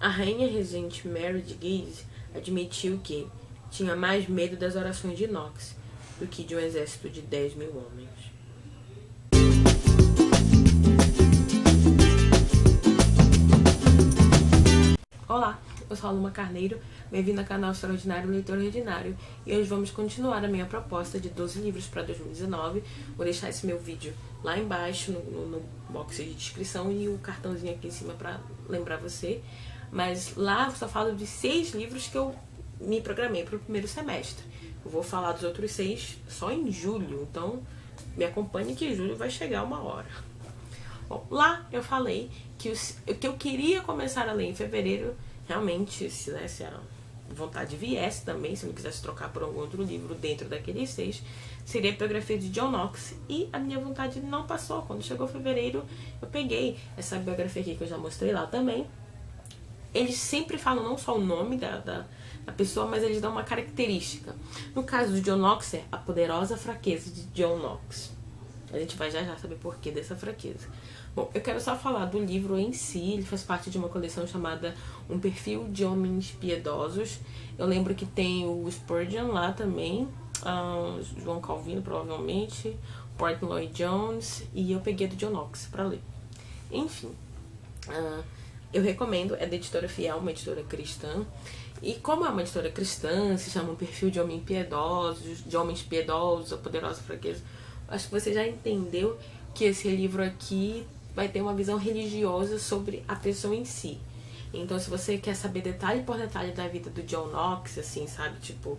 A rainha regente Mary de Guise admitiu que tinha mais medo das orações de Knox do que de um exército de 10.000 homens. Olá, eu sou a Luma Carneiro, bem-vindo ao canal Extraordinário Leitor Ordinário, e hoje vamos continuar a minha proposta de 12 livros para 2019. Vou deixar esse meu vídeo lá embaixo no box de descrição e o cartãozinho aqui em cima para lembrar você. Mas lá eu só falo de 6 livros que eu me programei para o primeiro semestre. Eu vou falar dos outros 6 só em julho, então me acompanhe que em julho vai chegar uma hora. Bom, lá eu falei que o que eu queria começar a ler em fevereiro, realmente, se a vontade viesse também, se eu não quisesse trocar por algum outro livro dentro daqueles 6, seria a biografia de John Knox, e a minha vontade não passou. Quando chegou fevereiro, eu peguei essa biografia aqui que eu já mostrei lá também. Eles sempre falam não só o nome da pessoa, mas eles dão uma característica. No caso do John Knox, é a poderosa fraqueza de John Knox. A gente vai já saber por que dessa fraqueza. Bom, eu quero só falar do livro em si. Ele faz parte de uma coleção chamada Um Perfil de Homens Piedosos. Eu lembro que tem o Spurgeon lá também, João Calvino provavelmente, Martyn Lloyd-Jones, e eu peguei do John Knox para ler. Enfim, eu recomendo, é da editora Fiel, uma editora cristã. E como é uma editora cristã, se chama Um Perfil de Homens Piedosos, a poderosa fraqueza, acho que você já entendeu que esse livro aqui vai ter uma visão religiosa sobre a pessoa em si. Então, se você quer saber detalhe por detalhe da vida do John Knox, assim, sabe, tipo,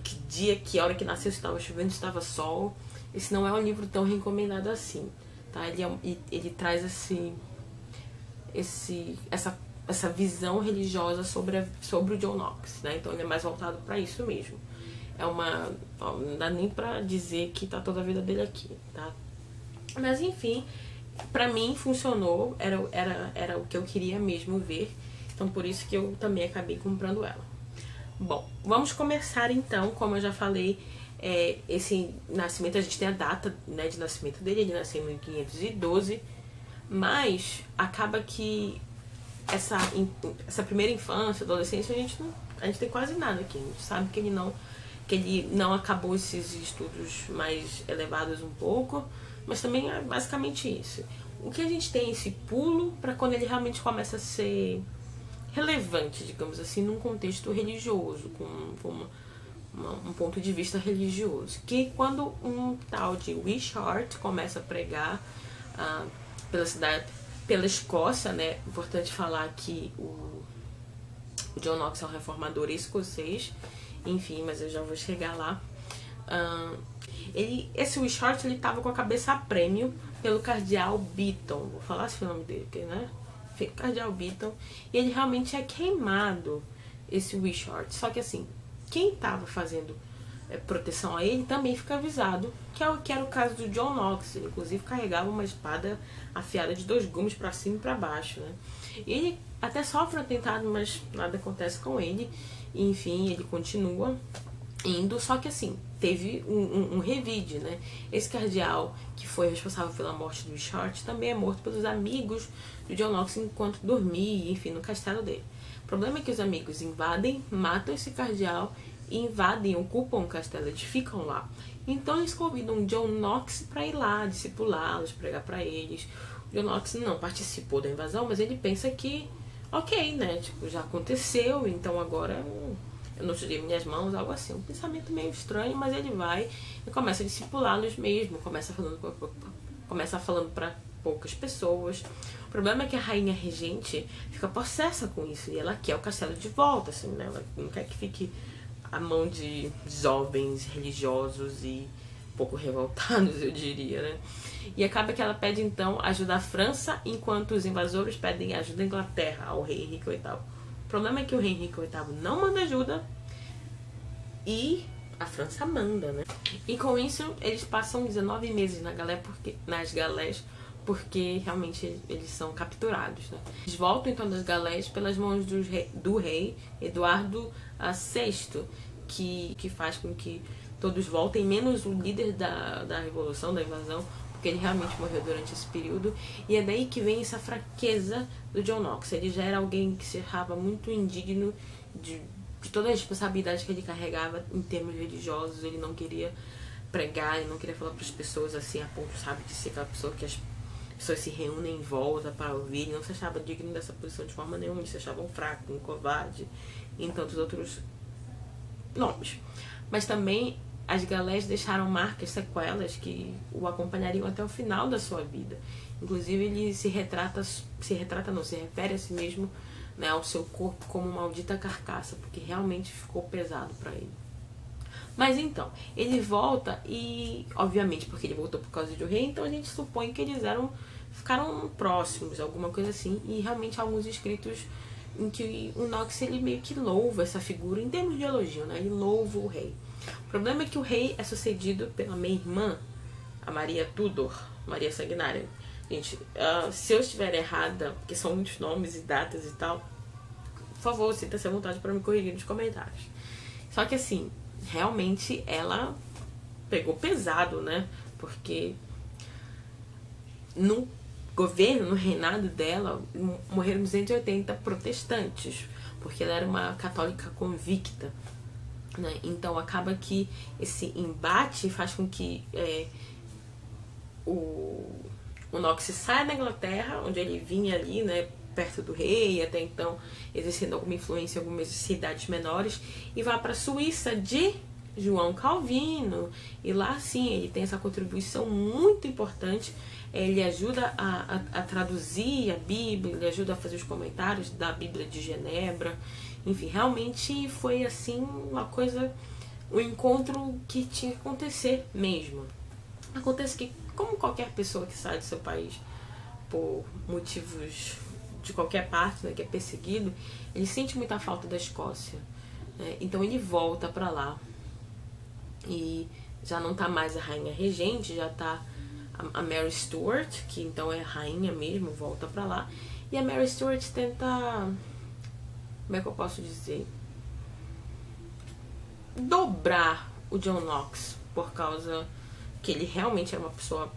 que dia, que hora que nasceu, se estava chovendo, se estava sol, esse não é um livro tão recomendado assim, tá? Ele traz essa visão religiosa sobre o John Knox, né? Então ele é mais voltado para isso mesmo. Não dá nem pra dizer que tá toda a vida dele aqui, tá? Mas enfim, pra mim funcionou, era o que eu queria mesmo ver, então por isso que eu também acabei comprando ela. Bom, vamos começar então. Como eu já falei, esse nascimento, a gente tem a data, né, de nascimento dele, ele nasceu em 1512, mas acaba que essa primeira infância, adolescência, a gente tem quase nada aqui. A gente sabe que ele não acabou esses estudos mais elevados um pouco, mas também é basicamente isso. O que a gente tem é esse pulo para quando ele realmente começa a ser relevante, digamos assim, num contexto religioso, com um ponto de vista religioso. Que quando um tal de Wishart começa a pregar pela cidade, pela Escócia, né? Importante falar que o John Knox é um reformador escocês, enfim, mas eu já vou chegar lá. Esse Wishart, ele tava com a cabeça a prêmio pelo cardeal Beaton, vou falar esse nome dele, porque, né? Cardeal Beaton, e ele realmente é queimado, esse Wishart. Só que assim, quem tava fazendo proteção a ele também fica avisado, que era o caso do John Knox. Ele inclusive carregava uma espada afiada de 2 gumes para cima e para baixo, né? E ele até sofre um atentado, mas nada acontece com ele. E, enfim, ele continua indo, só que assim, teve um revide, né? Esse cardeal que foi responsável pela morte do Wishart também é morto pelos amigos do John Knox enquanto dormia, enfim, no castelo dele. O problema é que os amigos invadem, matam esse cardeal e invadem, ocupam o castelo, eles ficam lá. Então eles convidam John Knox para ir lá, discipulá-los, pregar para eles. O John Knox não participou da invasão, mas ele pensa que, ok, né, tipo, já aconteceu, então agora eu não sujei minhas mãos, algo assim. Um pensamento meio estranho, mas ele vai e começa a discipulá-los mesmo, começa falando para poucas pessoas. O problema é que a rainha regente fica possessa com isso, e ela quer o castelo de volta, assim, né? Ela não quer que fique a mão de jovens religiosos e um pouco revoltados, eu diria, né? E acaba que ela pede então ajuda à França, enquanto os invasores pedem ajuda à Inglaterra, ao rei Henrique VIII. O problema é que o rei Henrique VIII não manda ajuda e a França manda, né? E com isso eles passam 19 meses nas galés, porque realmente eles são capturados, né? Eles voltam então das galés pelas mãos do rei Eduardo VI, que faz com que todos voltem, menos o líder da revolução, da invasão, porque porque ele realmente morreu durante esse período, e é daí que vem essa fraqueza do John Knox. Ele já era alguém que se achava muito indigno de toda a responsabilidade que ele carregava em termos religiosos. Ele não queria pregar, ele não queria falar para as pessoas assim, a ponto, sabe, de ser aquela pessoa que as pessoas se reúnem em volta para ouvir. Ele não se achava digno dessa posição de forma nenhuma, ele se achava um fraco, um covarde, e tantos outros nomes. Mas também as galés deixaram marcas, sequelas que o acompanhariam até o final da sua vida. Inclusive ele se refere a si mesmo, né, ao seu corpo como maldita carcaça, porque realmente ficou pesado para ele. Mas então, ele volta e, obviamente, porque ele voltou por causa do rei, então a gente supõe que eles ficaram próximos, alguma coisa assim, e realmente há alguns escritos em que o Knox, ele meio que louva essa figura em termos de elogio, né? Ele louva o rei. O problema é que o rei é sucedido pela minha irmã, a Maria Tudor, Maria Sanguinária. Gente, se eu estiver errada, porque são muitos nomes e datas e tal, por favor, sinta-se à vontade para me corrigir nos comentários. Só que assim, realmente ela pegou pesado, né? Porque no governo, no reinado dela, morreram 280 protestantes, porque ela era uma católica convicta, né? Então acaba que esse embate faz com que o Knox saia da Inglaterra, onde ele vinha ali, né, perto do rei, até então exercendo alguma influência em algumas cidades menores, e vá para a Suíça de João Calvino, e lá sim ele tem essa contribuição muito importante. Ele ajuda a traduzir a Bíblia, ele ajuda a fazer os comentários da Bíblia de Genebra. Enfim, realmente foi assim uma coisa, um encontro que tinha que acontecer mesmo. Acontece que, como qualquer pessoa que sai do seu país por motivos de qualquer parte, né, que é perseguido, ele sente muita falta da Escócia, né? Então ele volta para lá e já não tá mais a rainha regente, já tá a Mary Stuart, que então é rainha mesmo, volta pra lá. E a Mary Stuart tenta, como é que eu posso dizer, dobrar o John Knox, por causa que ele realmente era uma pessoa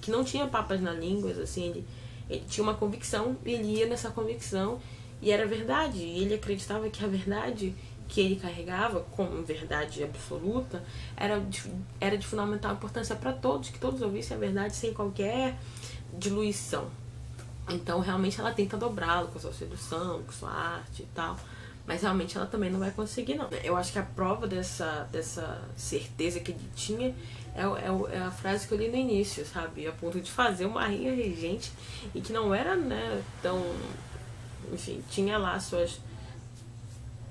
que não tinha papas na língua, assim, ele tinha uma convicção, ele ia nessa convicção e era verdade, e ele acreditava que a verdade que ele carregava como verdade absoluta era de fundamental importância para todos, que todos ouvissem a verdade sem qualquer diluição. Então realmente ela tenta dobrá-lo com a sua sedução, com a sua arte e tal, mas realmente ela também não vai conseguir, não. Eu acho que a prova dessa certeza que ele tinha é a frase que eu li no início, sabe? A ponto de fazer uma rainha regente e que não era, né, tão... Enfim, tinha lá suas...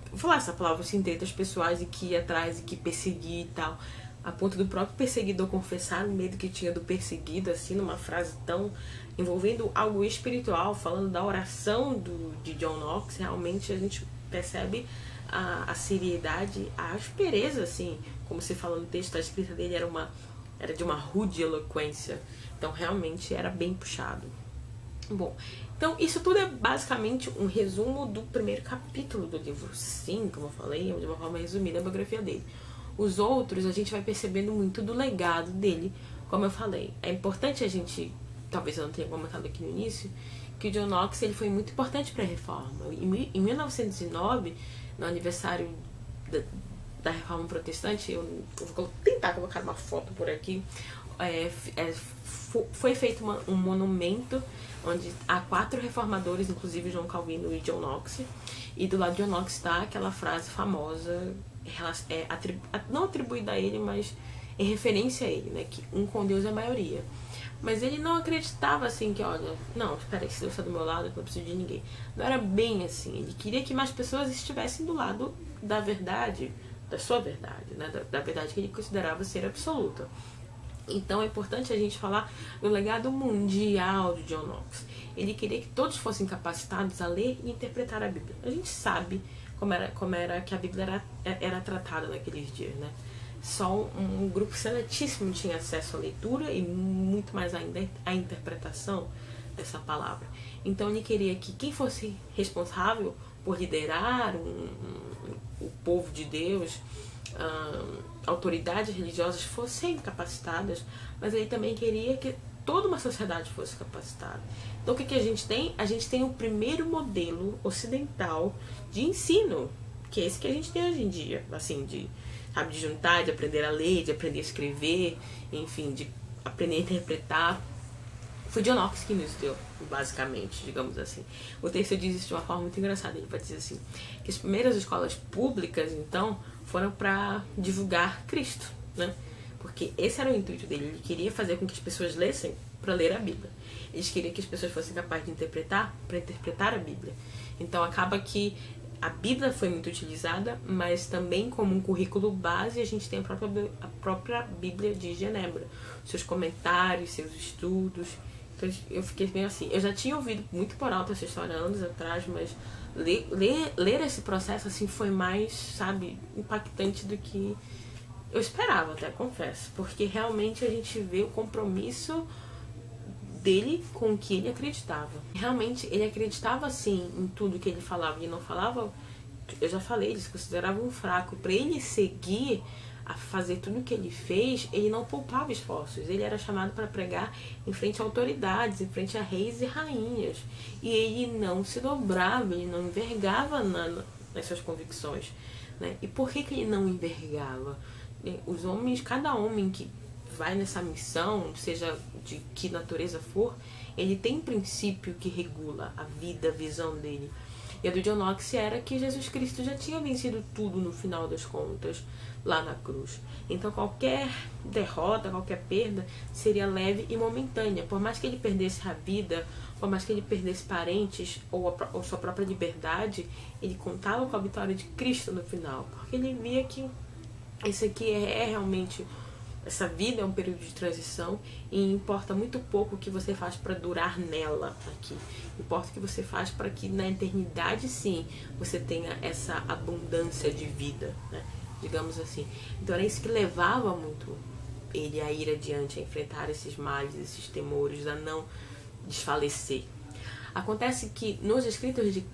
Vou falar essa palavra assim, tretas pessoais, e que ia atrás e que perseguia e tal, a ponto do próprio perseguidor confessar o medo que tinha do perseguido, assim, numa frase tão envolvendo algo espiritual, falando da oração de John Knox. Realmente a gente percebe a seriedade, a aspereza, assim, como se fala no texto, a escrita dele era de uma rude eloquência, então realmente era bem puxado. Bom, então isso tudo é basicamente um resumo do primeiro capítulo do livro. Sim, como eu falei, de uma forma resumida, a biografia dele. Os outros a gente vai percebendo muito do legado dele, como eu falei. É importante a gente, talvez eu não tenha comentado aqui no início, que o John Knox ele foi muito importante para a reforma. Em 1909, no aniversário da reforma protestante, eu vou tentar colocar uma foto por aqui, foi feito um monumento onde há 4 reformadores, inclusive João Calvino e John Knox, e do lado de John Knox está aquela frase famosa, não atribuída a ele, mas em referência a ele, né, que um com Deus é a maioria. Mas ele não acreditava assim que, olha, não, espera aí, se Deus está do meu lado, eu não preciso de ninguém. Não era bem assim. Ele queria que mais pessoas estivessem do lado da verdade, da sua verdade, né, da verdade que ele considerava ser absoluta. Então é importante a gente falar do legado mundial de John Knox. Ele queria que todos fossem capacitados a ler e interpretar a Bíblia. A gente sabe como era que a Bíblia era tratada naqueles dias, né? Só um grupo seletíssimo tinha acesso à leitura e muito mais ainda à interpretação dessa palavra. Então ele queria que quem fosse responsável por liderar o povo de Deus, autoridades religiosas fossem capacitadas, mas ele também queria que toda uma sociedade fosse capacitada. Então o que a gente tem? A gente tem o primeiro modelo ocidental de ensino, que é esse que a gente tem hoje em dia, assim, de juntar, de aprender a ler, de aprender a escrever, enfim, de aprender a interpretar. Foi John Knox que nos deu, basicamente, digamos assim. O texto diz isso de uma forma muito engraçada. Ele vai dizer assim, que as primeiras escolas públicas, então, foram para divulgar Cristo, né? Porque esse era o intuito dele. Ele queria fazer com que as pessoas lessem para ler a Bíblia. Eles queriam que as pessoas fossem capazes de interpretar para interpretar a Bíblia. Então acaba que a Bíblia foi muito utilizada, mas também como um currículo base a gente tem a própria Bíblia de Genebra. Seus comentários, seus estudos. Então eu fiquei meio assim. Eu já tinha ouvido muito por alto essa história anos atrás, mas ler esse processo assim foi mais, sabe, impactante do que eu esperava, até confesso. Porque realmente a gente vê o compromisso dele com o que ele acreditava. Realmente ele acreditava sim em tudo que ele falava e não falava. Eu já falei, ele se considerava um fraco. Para ele seguir a fazer tudo o que ele fez, ele não poupava esforços. Ele era chamado para pregar em frente a autoridades, em frente a reis e rainhas. E ele não se dobrava, ele não envergava nas suas convicções, né? E por que ele não envergava? Os homens, cada homem que vai nessa missão, seja de que natureza for, ele tem um princípio que regula a vida, a visão dele. E a do John Knox era que Jesus Cristo já tinha vencido tudo no final das contas, lá na cruz. Então qualquer derrota, qualquer perda seria leve e momentânea. Por mais que ele perdesse a vida, por mais que ele perdesse parentes ou sua própria liberdade, ele contava com a vitória de Cristo no final. Porque ele via que esse aqui é realmente... Essa vida é um período de transição e importa muito pouco o que você faz para durar nela aqui. Importa o que você faz para que na eternidade, sim, você tenha essa abundância de vida, né? Digamos assim. Então era isso que levava muito ele a ir adiante, a enfrentar esses males, esses temores, a não desfalecer. Acontece que nos escritos de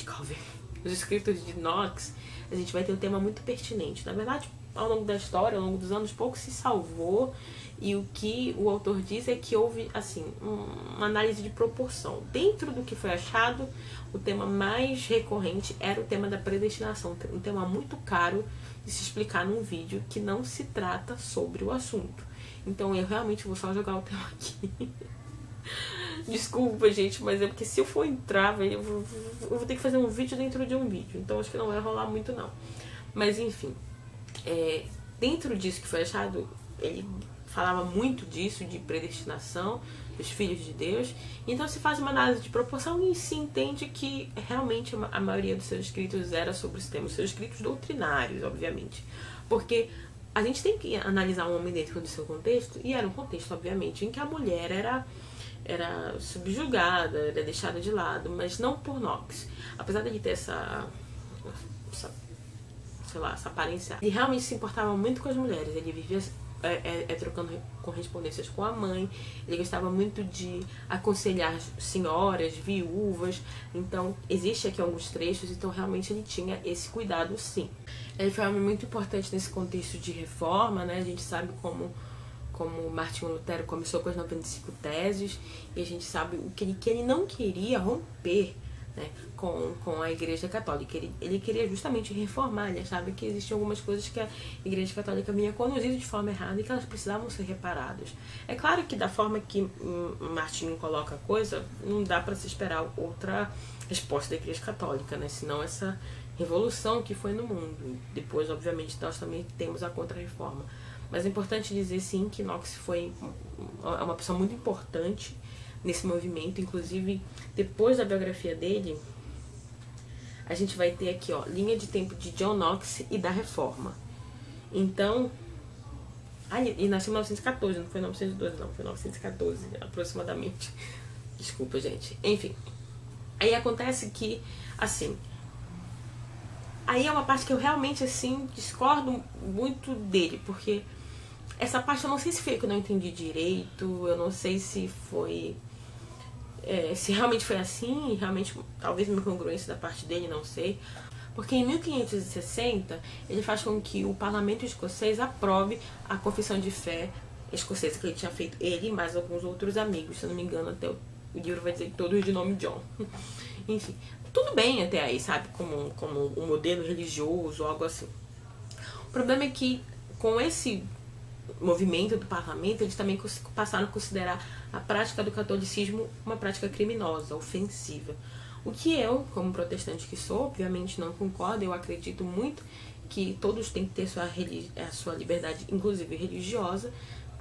Calvin, nos escritos de Knox, a gente vai ter um tema muito pertinente. Na verdade, ao longo da história, ao longo dos anos, pouco se salvou, e o que o autor diz é que houve, assim, uma análise de proporção. Dentro do que foi achado, o tema mais recorrente era o tema da predestinação, um tema muito caro de se explicar num vídeo que não se trata sobre o assunto. Então eu realmente vou só jogar o tema aqui. Desculpa, gente, mas é porque se eu for entrar, eu vou ter que fazer um vídeo dentro de um vídeo, então acho que não vai rolar muito não. Mas enfim, dentro disso que foi achado, ele falava muito disso, de predestinação dos filhos de Deus. Então se faz uma análise de proporção e se entende que realmente a maioria dos seus escritos era sobre esse tema, seus escritos doutrinários, obviamente. Porque a gente tem que analisar um homem dentro do seu contexto, e era um contexto, obviamente, em que a mulher era subjugada, era deixada de lado, mas não por Knox. Apesar de ele ter essa aparência, ele realmente se importava muito com as mulheres. Ele vivia trocando correspondências com a mãe, ele gostava muito de aconselhar senhoras, viúvas. Então existe aqui alguns trechos, então realmente ele tinha esse cuidado, sim. Ele foi um homem muito importante nesse contexto de reforma, né? A gente sabe como Martinho Lutero começou com as 95 teses, e a gente sabe o que ele não queria romper, né, com a Igreja Católica. Ele queria justamente reformar. Ele sabe que existiam algumas coisas que a Igreja Católica vinha conduzindo de forma errada e que elas precisavam ser reparadas. É claro que da forma que Martinho coloca a coisa, não dá para se esperar outra resposta da Igreja Católica, né? Senão essa revolução que foi no mundo. Depois, obviamente, nós também temos a Contra-Reforma. Mas é importante dizer, sim, que Knox foi uma pessoa muito importante nesse movimento. Inclusive, depois da biografia dele, a gente vai ter aqui, ó, linha de tempo de John Knox e da Reforma. Então, e nasceu em 1914, não foi 1912, não, foi 1914, aproximadamente. Desculpa, gente. Enfim, aí acontece que, assim, aí é uma parte que eu realmente, assim, discordo muito dele, porque essa parte eu não sei se foi que eu não entendi direito, eu não sei se foi... se realmente foi assim, realmente talvez uma incongruência da parte dele, não sei. Porque em 1560 ele faz com que o parlamento escocês aprove a confissão de fé escocesa que ele tinha feito, ele e mais alguns outros amigos, se eu não me engano, até o livro vai dizer todos de nome John. Enfim, tudo bem até aí, sabe, como um modelo religioso ou algo assim. O problema é que com esse movimento do parlamento, eles também passaram a considerar a prática do catolicismo uma prática criminosa, ofensiva. O que eu, como protestante que sou, obviamente não concordo. Eu acredito muito que todos têm que ter a sua liberdade, inclusive religiosa,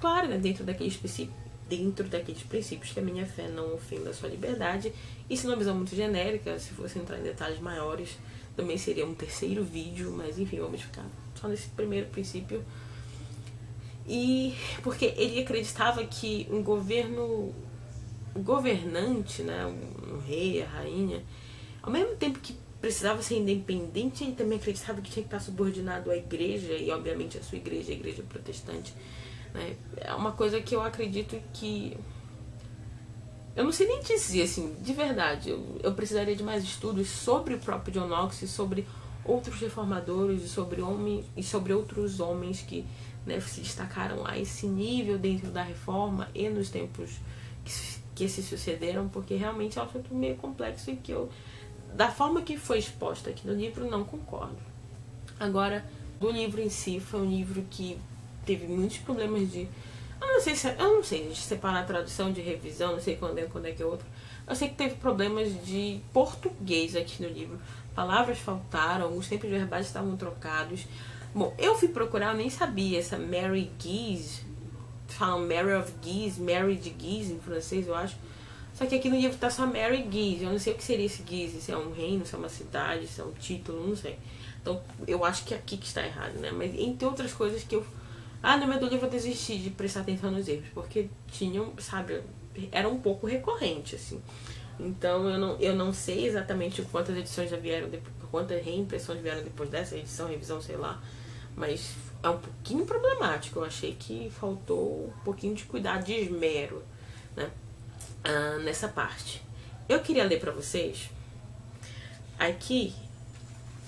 claro, né, dentro daqueles princípios que a minha fé não ofenda a sua liberdade. Isso numa visão muito genérica. Se fosse entrar em detalhes maiores, também seria um terceiro vídeo, mas enfim, vamos ficar só nesse primeiro princípio. E porque ele acreditava que um governante, né, um rei, a rainha, ao mesmo tempo que precisava ser independente, ele também acreditava que tinha que estar subordinado à igreja, e obviamente a sua igreja, a igreja protestante, né? É uma coisa que eu acredito que... eu não sei nem dizer, assim, de verdade, eu precisaria de mais estudos sobre o próprio John Knox, sobre outros reformadores, e sobre outros homens que, né, se destacaram a esse nível dentro da reforma e nos tempos que se sucederam, porque realmente é um assunto meio complexo e que eu, da forma que foi exposta aqui no livro, não concordo. Agora, do livro em si, foi um livro que teve muitos problemas de... eu não sei de separar a tradução de revisão, não sei quando é que é outro. Eu sei que teve problemas de português aqui no livro. Palavras faltaram, os tempos verbais estavam trocados. Bom, eu fui procurar, eu nem sabia, essa Mary Guise, falam Mary of Guise, Mary de Guise em francês, eu acho. Só que aqui no livro tá só Mary Guise, eu não sei o que seria esse Guise, se é um reino, se é uma cidade, se é um título, não sei. Então, eu acho que é aqui que está errado, né? Mas entre outras coisas que eu... no meio do livro eu desisti de prestar atenção nos erros, porque tinham, sabe, era um pouco recorrente, assim. Então, eu não sei exatamente quantas edições já vieram, quantas reimpressões vieram depois dessa edição, revisão, sei lá. Mas é um pouquinho problemático. Eu achei que faltou um pouquinho de cuidado, de esmero, né, nessa parte. Eu queria ler pra vocês aqui,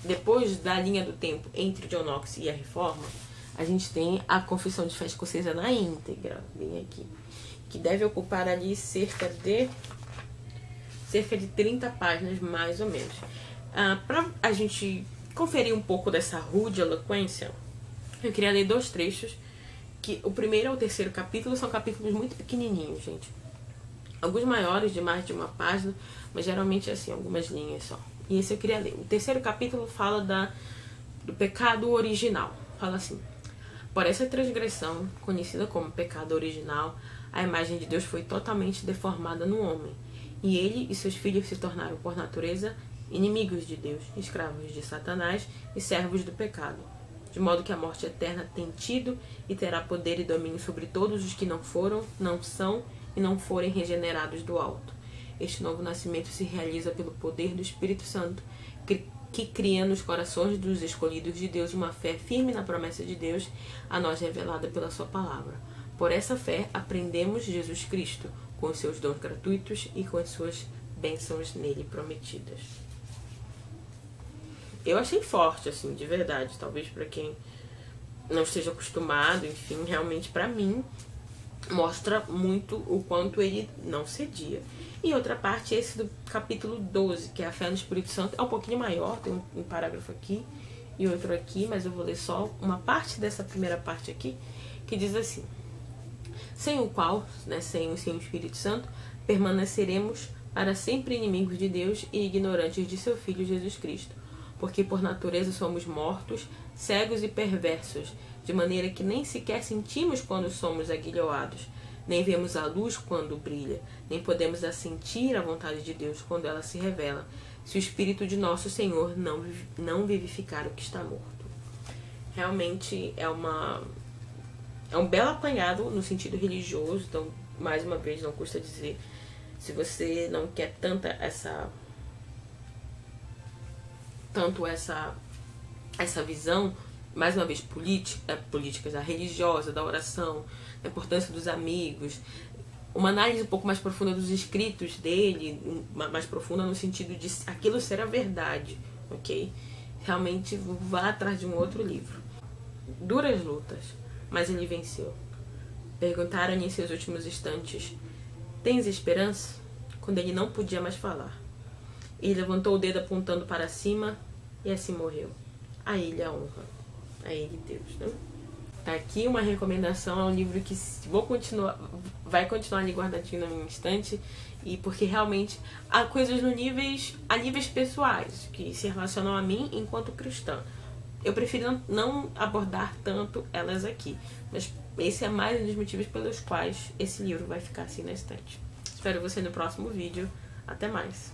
depois da linha do tempo entre John Knox e a Reforma, a gente tem a Confissão de Fé Escocesa na íntegra, bem aqui, que deve ocupar ali cerca de 30 páginas, mais ou menos. Pra a gente conferir um pouco dessa rude eloquência, eu queria ler 2 trechos, que o primeiro e o terceiro capítulo são capítulos muito pequenininhos, gente. Alguns maiores, de mais de uma página, mas geralmente assim, algumas linhas só. E esse eu queria ler. O terceiro capítulo fala do pecado original. Fala assim: por essa transgressão, conhecida como pecado original, a imagem de Deus foi totalmente deformada no homem, e ele e seus filhos se tornaram, por natureza, inimigos de Deus, escravos de Satanás e servos do pecado, de modo que a morte eterna tem tido e terá poder e domínio sobre todos os que não foram, não são e não forem regenerados do alto. Este novo nascimento se realiza pelo poder do Espírito Santo, que cria nos corações dos escolhidos de Deus uma fé firme na promessa de Deus, a nós revelada pela sua palavra. Por essa fé aprendemos Jesus Cristo, com os seus dons gratuitos e com as suas bênçãos nele prometidas. Eu achei forte, assim, de verdade. Talvez para quem não esteja acostumado, enfim, realmente para mim mostra muito o quanto ele não cedia. E outra parte é esse do capítulo 12, que é a fé no Espírito Santo. É um pouquinho maior, tem um parágrafo aqui e outro aqui, mas eu vou ler só uma parte dessa primeira parte aqui, que diz assim: sem o qual, né, sem o Espírito Santo, permaneceremos para sempre inimigos de Deus e ignorantes de seu Filho Jesus Cristo, porque por natureza somos mortos, cegos e perversos, de maneira que nem sequer sentimos quando somos aguilhoados, nem vemos a luz quando brilha, nem podemos assentir a vontade de Deus quando ela se revela, se o Espírito de nosso Senhor não vivificar o que está morto. Realmente é um belo apanhado no sentido religioso. Então, mais uma vez, não custa dizer, se você não quer tanto essa visão, mais uma vez, políticas, a religiosa, da oração, da importância dos amigos, uma análise um pouco mais profunda dos escritos dele, mais profunda no sentido de aquilo ser a verdade, ok? realmente vá atrás de um outro livro. Duras lutas, mas ele venceu. Perguntaram-lhe em seus últimos instantes: tens esperança? Quando ele não podia mais falar. Ele levantou o dedo apontando para cima e assim morreu. A ele a honra. A ele Deus, né? Tá aqui uma recomendação, é um livro que vai continuar ali guardadinho na minha estante, e porque realmente há coisas a níveis pessoais que se relacionam a mim enquanto cristã. Eu prefiro não abordar tanto elas aqui, mas esse é mais um dos motivos pelos quais esse livro vai ficar assim na estante. Espero você no próximo vídeo. Até mais!